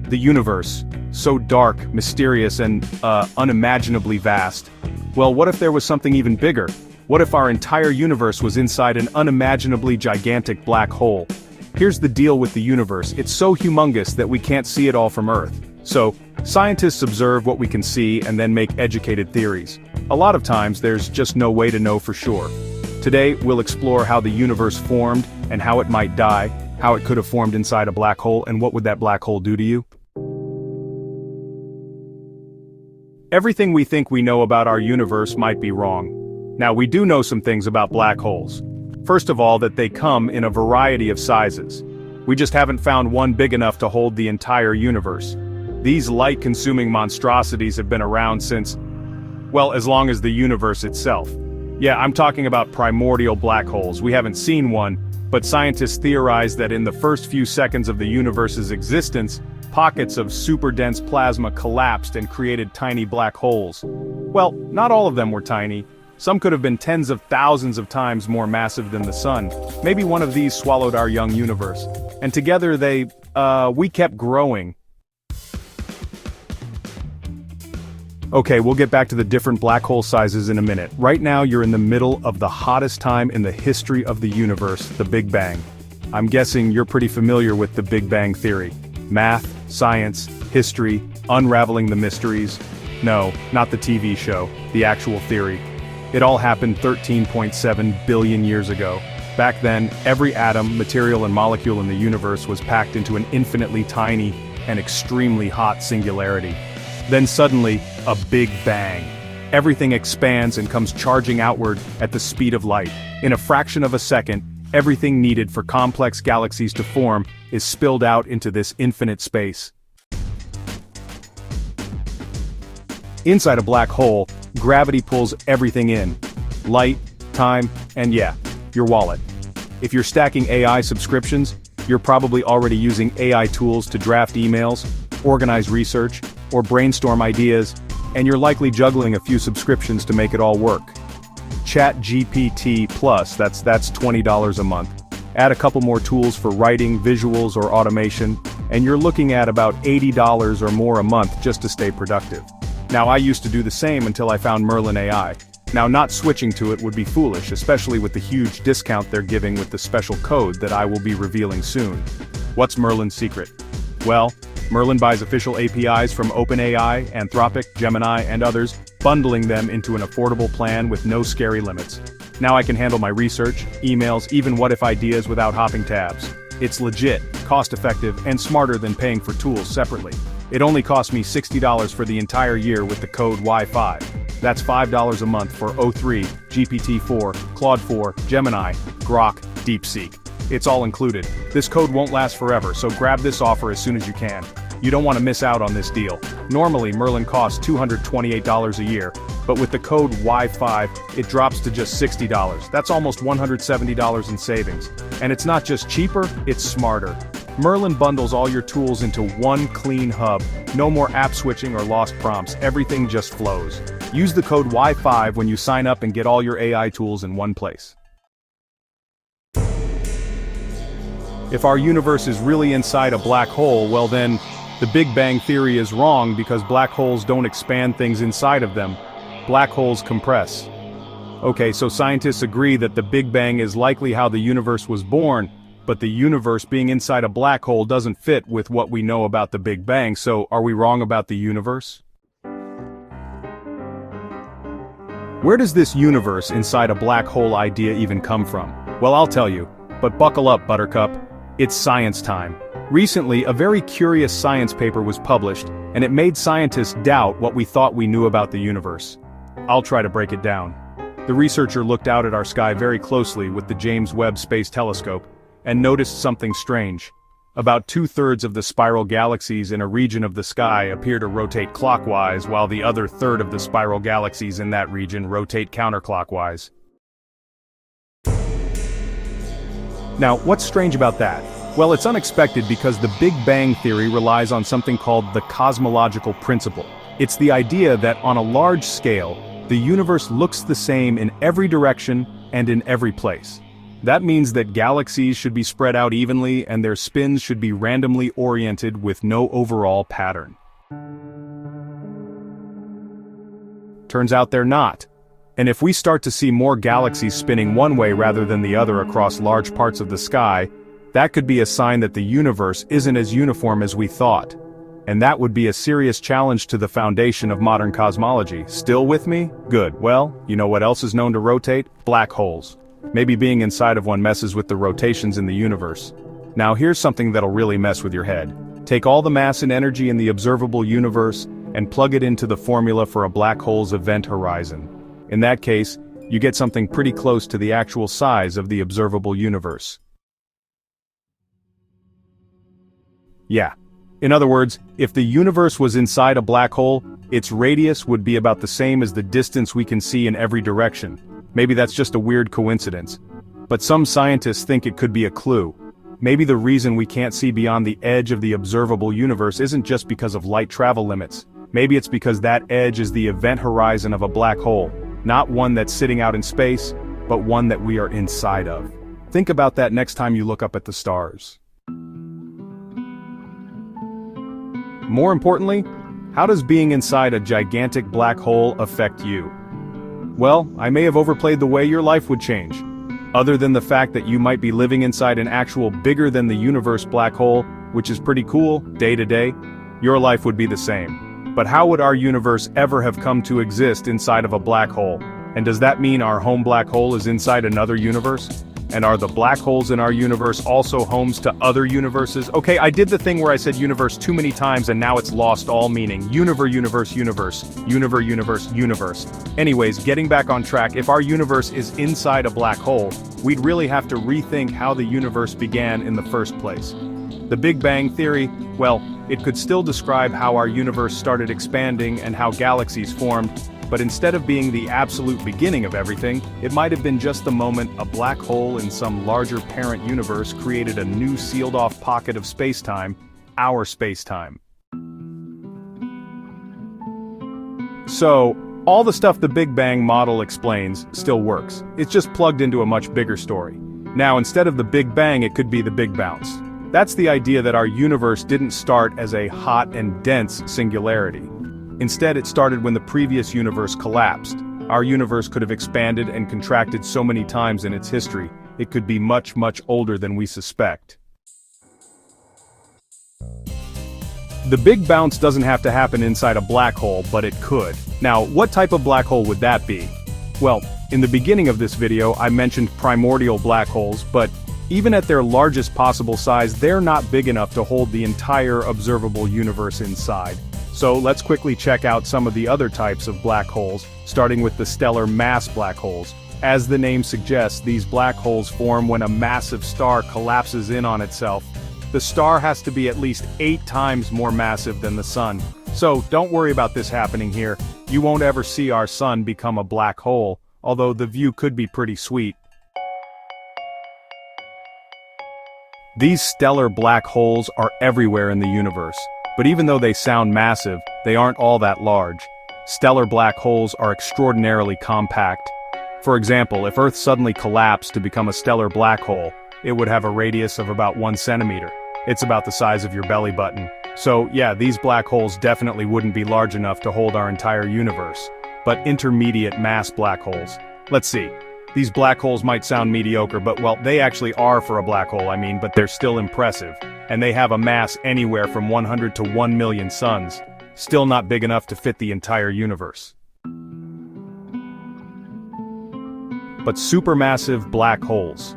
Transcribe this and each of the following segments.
The universe, so dark, mysterious, and, unimaginably vast. Well, what if there was something even bigger? What if our entire universe was inside an unimaginably gigantic black hole? Here's the deal with the universe, it's so humongous that we can't see it all from Earth. So, scientists observe what we can see and then make educated theories. A lot of times there's just no way to know for sure. Today, we'll explore how the universe formed, and how it might die, how it could have formed inside a black hole, and what would that black hole do to you? Everything we think we know about our universe might be wrong. Now, we do know some things about black holes. First of all, that they come in a variety of sizes. We just haven't found one big enough to hold the entire universe. These light-consuming monstrosities have been around since, well, as long as the universe itself. Yeah, I'm talking about primordial black holes. We haven't seen one, but scientists theorize that in the first few seconds of the universe's existence, pockets of super-dense plasma collapsed and created tiny black holes. Well, not all of them were tiny. Some could have been tens of thousands of times more massive than the sun. Maybe one of these swallowed our young universe. And together we kept growing. Okay, we'll get back to the different black hole sizes in a minute. Right now you're in the middle of the hottest time in the history of the universe, the Big Bang. I'm guessing you're pretty familiar with the Big Bang theory. Math, science, history, unraveling the mysteries. No, not the TV show, the actual theory. It all happened 13.7 billion years ago. Back then, every atom, material and molecule in the universe was packed into an infinitely tiny and extremely hot singularity. Then suddenly, a big bang. Everything expands and comes charging outward at the speed of light. In a fraction of a second, everything needed for complex galaxies to form is spilled out into this infinite space. Inside a black hole, gravity pulls everything in. Light, time, and yeah, your wallet. If you're stacking AI subscriptions, you're probably already using AI tools to draft emails, organize research, or brainstorm ideas, and you're likely juggling a few subscriptions to make it all work. ChatGPT Plus, that's $20 a month. Add a couple more tools for writing, visuals, or automation, and you're looking at about $80 or more a month just to stay productive. Now, I used to do the same until I found Merlin AI. Now, not switching to it would be foolish, especially with the huge discount they're giving with the special code that I will be revealing soon. What's Merlin's secret? Well, Merlin buys official APIs from OpenAI, Anthropic, Gemini, and others, bundling them into an affordable plan with no scary limits. Now I can handle my research, emails, even what-if ideas without hopping tabs. It's legit, cost-effective, and smarter than paying for tools separately. It only cost me $60 for the entire year with the code Y5. That's $5 a month for O3, GPT-4, Claude 4, Gemini, Grok, DeepSeek. It's all included. This code won't last forever, so grab this offer as soon as you can. You don't want to miss out on this deal. Normally, Merlin costs $228 a year, but with the code Y5, it drops to just $60. That's almost $170 in savings. And it's not just cheaper, it's smarter. Merlin bundles all your tools into one clean hub. No more app switching or lost prompts, everything just flows. Use the code Y5 when you sign up and get all your AI tools in one place. If our universe is really inside a black hole, well then, the Big Bang theory is wrong because black holes don't expand things inside of them. Black holes compress. Okay, so scientists agree that the Big Bang is likely how the universe was born, but the universe being inside a black hole doesn't fit with what we know about the Big Bang, so are we wrong about the universe? Where does this universe inside a black hole idea even come from? Well, I'll tell you, but buckle up, Buttercup. It's science time. Recently, a very curious science paper was published, and it made scientists doubt what we thought we knew about the universe. I'll try to break it down. The researcher looked out at our sky very closely with the James Webb Space Telescope, and noticed something strange. About 2/3 of the spiral galaxies in a region of the sky appear to rotate clockwise, while the other third of the spiral galaxies in that region rotate counterclockwise. Now, what's strange about that? Well, it's unexpected because the Big Bang theory relies on something called the Cosmological Principle. It's the idea that on a large scale, the universe looks the same in every direction and in every place. That means that galaxies should be spread out evenly and their spins should be randomly oriented with no overall pattern. Turns out they're not. And if we start to see more galaxies spinning one way rather than the other across large parts of the sky, that could be a sign that the universe isn't as uniform as we thought. And that would be a serious challenge to the foundation of modern cosmology. Still with me? Good. Well, you know what else is known to rotate? Black holes. Maybe being inside of one messes with the rotations in the universe. Now here's something that'll really mess with your head. Take all the mass and energy in the observable universe and plug it into the formula for a black hole's event horizon. In that case, you get something pretty close to the actual size of the observable universe. Yeah. In other words, if the universe was inside a black hole, its radius would be about the same as the distance we can see in every direction. Maybe that's just a weird coincidence. But some scientists think it could be a clue. Maybe the reason we can't see beyond the edge of the observable universe isn't just because of light travel limits. Maybe it's because that edge is the event horizon of a black hole, not one that's sitting out in space, but one that we are inside of. Think about that next time you look up at the stars. More importantly, how does being inside a gigantic black hole affect you? Well, I may have overplayed the way your life would change. Other than the fact that you might be living inside an actual bigger than the universe black hole, which is pretty cool, day to day, your life would be the same. But how would our universe ever have come to exist inside of a black hole? And does that mean our home black hole is inside another universe? And are the black holes in our universe also homes to other universes? Okay, I did the thing where I said universe too many times and now it's lost all meaning. Universe. Anyways, getting back on track, if our universe is inside a black hole, we'd really have to rethink how the universe began in the first place. The Big Bang Theory, well, it could still describe how our universe started expanding and how galaxies formed, but instead of being the absolute beginning of everything, it might have been just the moment a black hole in some larger parent universe created a new sealed-off pocket of space-time, our space-time. So, all the stuff the Big Bang model explains still works. It's just plugged into a much bigger story. Now, instead of the Big Bang, it could be the Big Bounce. That's the idea that our universe didn't start as a hot and dense singularity. Instead, it started when the previous universe collapsed. Our universe could have expanded and contracted so many times in its history, it could be much, much older than we suspect. The Big Bounce doesn't have to happen inside a black hole, but it could. Now, what type of black hole would that be? Well, in the beginning of this video, I mentioned primordial black holes, but even at their largest possible size, they're not big enough to hold the entire observable universe inside. So let's quickly check out some of the other types of black holes, starting with the stellar mass black holes. As the name suggests, these black holes form when a massive star collapses in on itself. The star has to be at least 8 times more massive than the sun. So don't worry about this happening here. You won't ever see our sun become a black hole, although the view could be pretty sweet. These stellar black holes are everywhere in the universe. But even though they sound massive, they aren't all that large. Stellar black holes are extraordinarily compact. For example, if Earth suddenly collapsed to become a stellar black hole, it would have a radius of about 1 centimeter. It's about the size of your belly button. So yeah, these black holes definitely wouldn't be large enough to hold our entire universe. But intermediate mass black holes. Let's see. These black holes might sound mediocre, but well, they actually are for a black hole, but they're still impressive. And they have a mass anywhere from 100 to 1 million suns. Still not big enough to fit the entire universe. But supermassive black holes.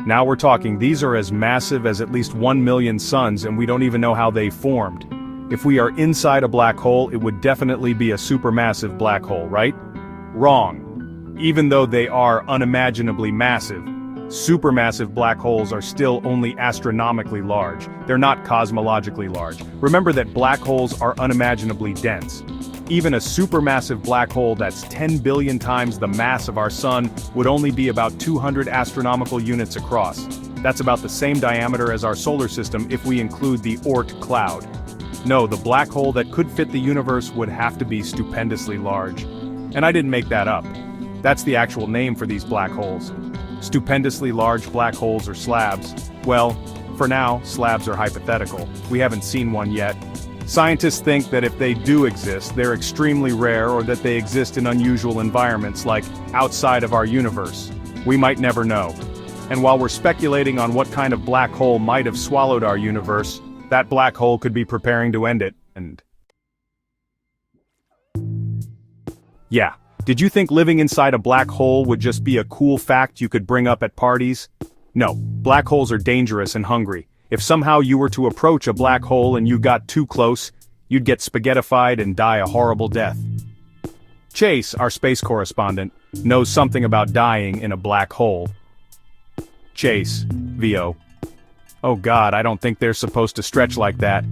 Now we're talking, these are as massive as at least 1 million suns, and we don't even know how they formed. If we are inside a black hole, it would definitely be a supermassive black hole, right? Wrong. Even though they are unimaginably massive, supermassive black holes are still only astronomically large. They're not cosmologically large. Remember that black holes are unimaginably dense. Even a supermassive black hole that's 10 billion times the mass of our sun would only be about 200 astronomical units across. That's about the same diameter as our solar system if we include the Oort cloud. No, the black hole that could fit the universe would have to be stupendously large. And I didn't make that up. That's the actual name for these black holes. Stupendously large black holes or slabs. Well, for now, slabs are hypothetical. We haven't seen one yet. Scientists think that if they do exist, they're extremely rare or that they exist in unusual environments like outside of our universe. We might never know. And while we're speculating on what kind of black hole might have swallowed our universe, that black hole could be preparing to end it, and... Yeah. Did you think living inside a black hole would just be a cool fact you could bring up at parties? No, black holes are dangerous and hungry. If somehow you were to approach a black hole and you got too close, you'd get spaghettified and die a horrible death. Chase, our space correspondent, knows something about dying in a black hole. Chase, VO. Oh God, I don't think they're supposed to stretch like that.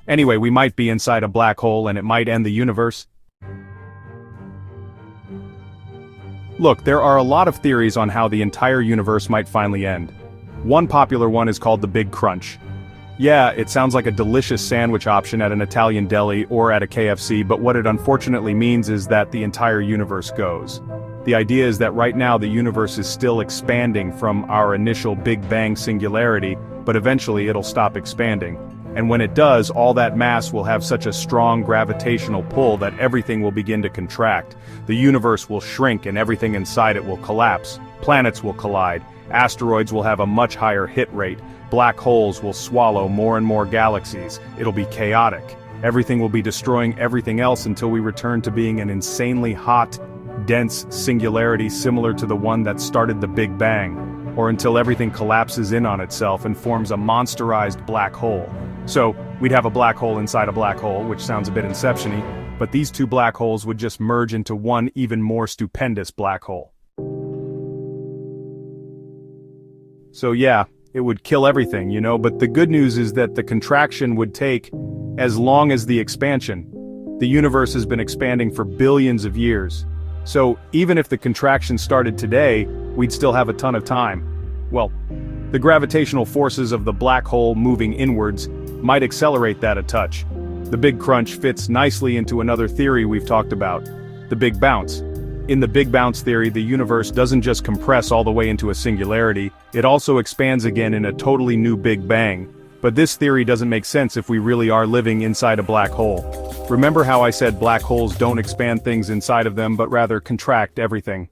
Anyway, we might be inside a black hole and it might end the universe. Look, there are a lot of theories on how the entire universe might finally end. One popular one is called the Big Crunch. Yeah, it sounds like a delicious sandwich option at an Italian deli or at a KFC, but what it unfortunately means is that the entire universe goes. The idea is that right now the universe is still expanding from our initial Big Bang singularity, but eventually it'll stop expanding. And when it does, all that mass will have such a strong gravitational pull that everything will begin to contract. The universe will shrink and everything inside it will collapse. Planets will collide. Asteroids will have a much higher hit rate. Black holes will swallow more and more galaxies. It'll be chaotic. Everything will be destroying everything else until we return to being an insanely hot, dense singularity similar to the one that started the Big Bang, or until everything collapses in on itself and forms a monsterized black hole. So, we'd have a black hole inside a black hole, which sounds a bit Inception-y, but these two black holes would just merge into one even more stupendous black hole. So yeah, it would kill everything, you know, but the good news is that the contraction would take as long as the expansion. The universe has been expanding for billions of years. So, even if the contraction started today, we'd still have a ton of time. Well, the gravitational forces of the black hole moving inwards might accelerate that a touch. The Big Crunch fits nicely into another theory we've talked about, the Big Bounce. In the Big Bounce theory, the universe doesn't just compress all the way into a singularity, it also expands again in a totally new Big Bang. But this theory doesn't make sense if we really are living inside a black hole. Remember how I said black holes don't expand things inside of them but rather contract everything?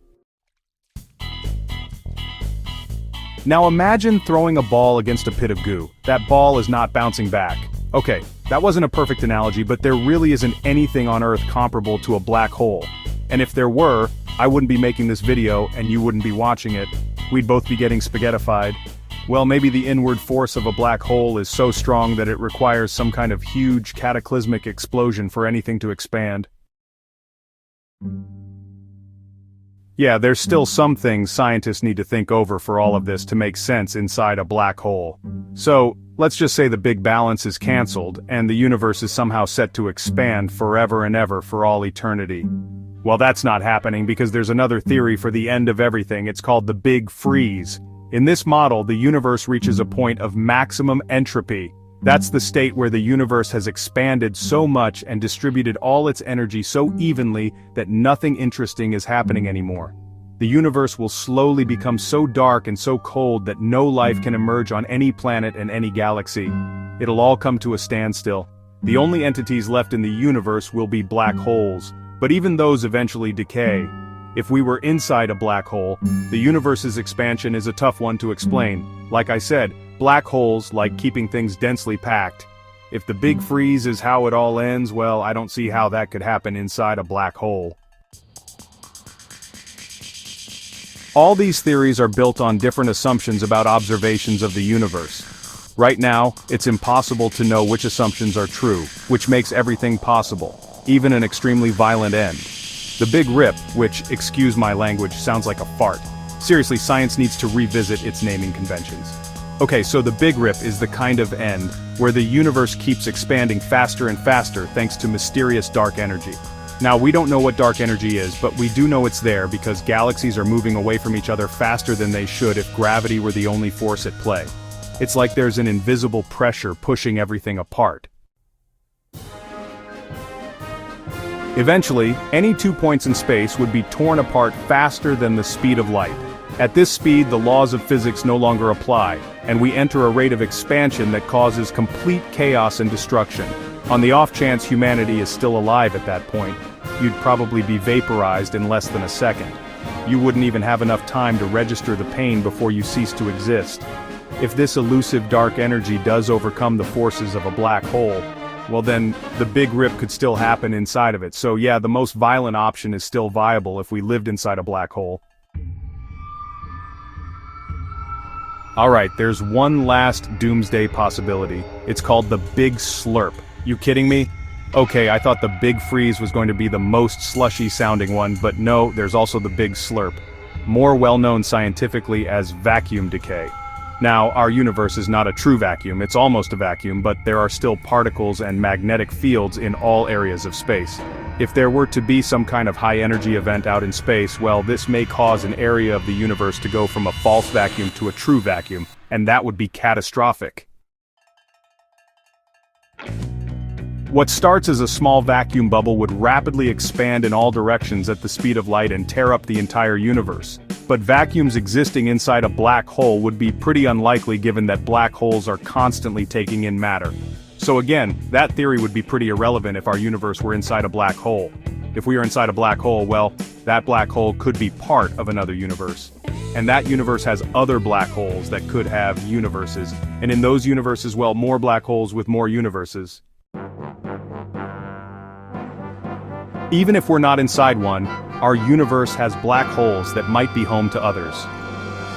Now imagine throwing a ball against a pit of goo. That ball is not bouncing back. Okay, that wasn't a perfect analogy, but there really isn't anything on Earth comparable to a black hole. And if there were, I wouldn't be making this video and you wouldn't be watching it. We'd both be getting spaghettified. Well, maybe the inward force of a black hole is so strong that it requires some kind of huge cataclysmic explosion for anything to expand. Yeah, there's still some things scientists need to think over for all of this to make sense inside a black hole. So, let's just say the big balance is cancelled, and the universe is somehow set to expand forever and ever for all eternity. Well, that's not happening because there's another theory for the end of everything. It's called the Big Freeze. In this model, the universe reaches a point of maximum entropy. That's the state where the universe has expanded so much and distributed all its energy so evenly that nothing interesting is happening anymore. The universe will slowly become so dark and so cold that no life can emerge on any planet and any galaxy. It'll all come to a standstill. The only entities left in the universe will be black holes, but even those eventually decay. If we were inside a black hole, the universe's expansion is a tough one to explain. Like I said, black holes like keeping things densely packed. If the Big Freeze is how it all ends, well, I don't see how that could happen inside a black hole. All these theories are built on different assumptions about observations of the universe. Right now, it's impossible to know which assumptions are true, which makes everything possible, even an extremely violent end. The Big Rip, which, excuse my language, sounds like a fart. Seriously, science needs to revisit its naming conventions. Okay, so the Big Rip is the kind of end where the universe keeps expanding faster and faster thanks to mysterious dark energy. Now, we don't know what dark energy is, but we do know it's there because galaxies are moving away from each other faster than they should if gravity were the only force at play. It's like there's an invisible pressure pushing everything apart. Eventually, any 2 points in space would be torn apart faster than the speed of light. At this speed, the laws of physics no longer apply, and we enter a rate of expansion that causes complete chaos and destruction. On the off chance humanity is still alive at that point, you'd probably be vaporized in less than a second. You wouldn't even have enough time to register the pain before you cease to exist. If this elusive dark energy does overcome the forces of a black hole, well then, the big rip could still happen inside of it. So yeah, the most violent option is still viable if we lived inside a black hole. Alright, there's one last doomsday possibility. It's called the Big Slurp. You kidding me? Okay, I thought the Big Freeze was going to be the most slushy sounding one, but no, there's also the Big Slurp. More well known scientifically as vacuum decay. Now, our universe is not a true vacuum, it's almost a vacuum, but there are still particles and magnetic fields in all areas of space. If there were to be some kind of high-energy event out in space, well, this may cause an area of the universe to go from a false vacuum to a true vacuum, and that would be catastrophic. What starts as a small vacuum bubble would rapidly expand in all directions at the speed of light and tear up the entire universe. But vacuums existing inside a black hole would be pretty unlikely given that black holes are constantly taking in matter. So again, that theory would be pretty irrelevant if our universe were inside a black hole. If we are inside a black hole, well, that black hole could be part of another universe. And that universe has other black holes that could have universes. And in those universes, well, more black holes with more universes. Even if we're not inside one, our universe has black holes that might be home to others.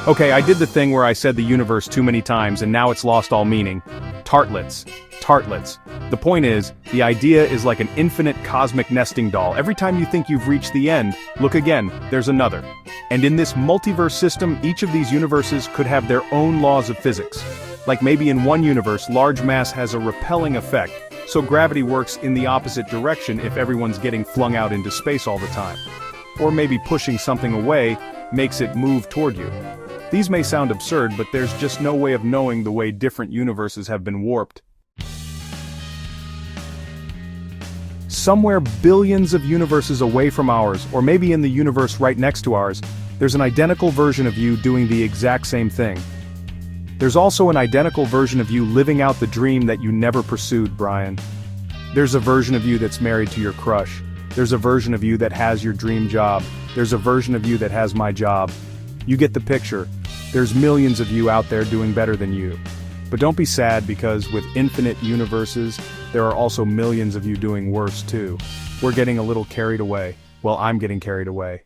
Okay, I did the thing where I said the universe too many times and now it's lost all meaning. Tartlets. Tartlets. The point is, the idea is like an infinite cosmic nesting doll. Every time you think you've reached the end, look again, there's another. And in this multiverse system, each of these universes could have their own laws of physics. Like maybe in one universe, large mass has a repelling effect, so gravity works in the opposite direction if everyone's getting flung out into space all the time. Or maybe pushing something away makes it move toward you. These may sound absurd, but there's just no way of knowing the way different universes have been warped. Somewhere billions of universes away from ours, or maybe in the universe right next to ours, there's an identical version of you doing the exact same thing. There's also an identical version of you living out the dream that you never pursued, Brian. There's a version of you that's married to your crush. There's a version of you that has your dream job. There's a version of you that has my job. You get the picture. There's millions of you out there doing better than you. But don't be sad because with infinite universes, there are also millions of you doing worse too. We're getting a little carried away. Well, I'm getting carried away.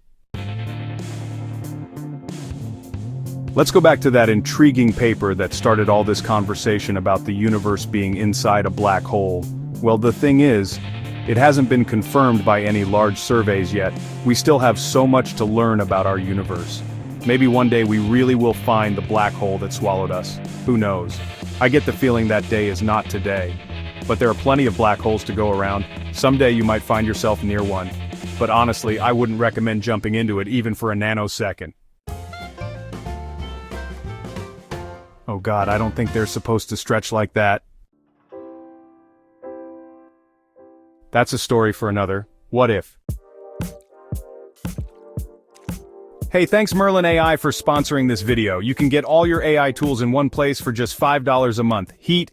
Let's go back to that intriguing paper that started all this conversation about the universe being inside a black hole. Well, the thing is, it hasn't been confirmed by any large surveys yet. We still have so much to learn about our universe. Maybe one day we really will find the black hole that swallowed us. Who knows? I get the feeling that day is not today. But there are plenty of black holes to go around. Someday you might find yourself near one. But honestly, I wouldn't recommend jumping into it even for a nanosecond. Oh God, I don't think they're supposed to stretch like that. That's a story for another What If. Hey, thanks Merlin AI for sponsoring this video. You can get all your AI tools in one place for just $5 a month. Heat.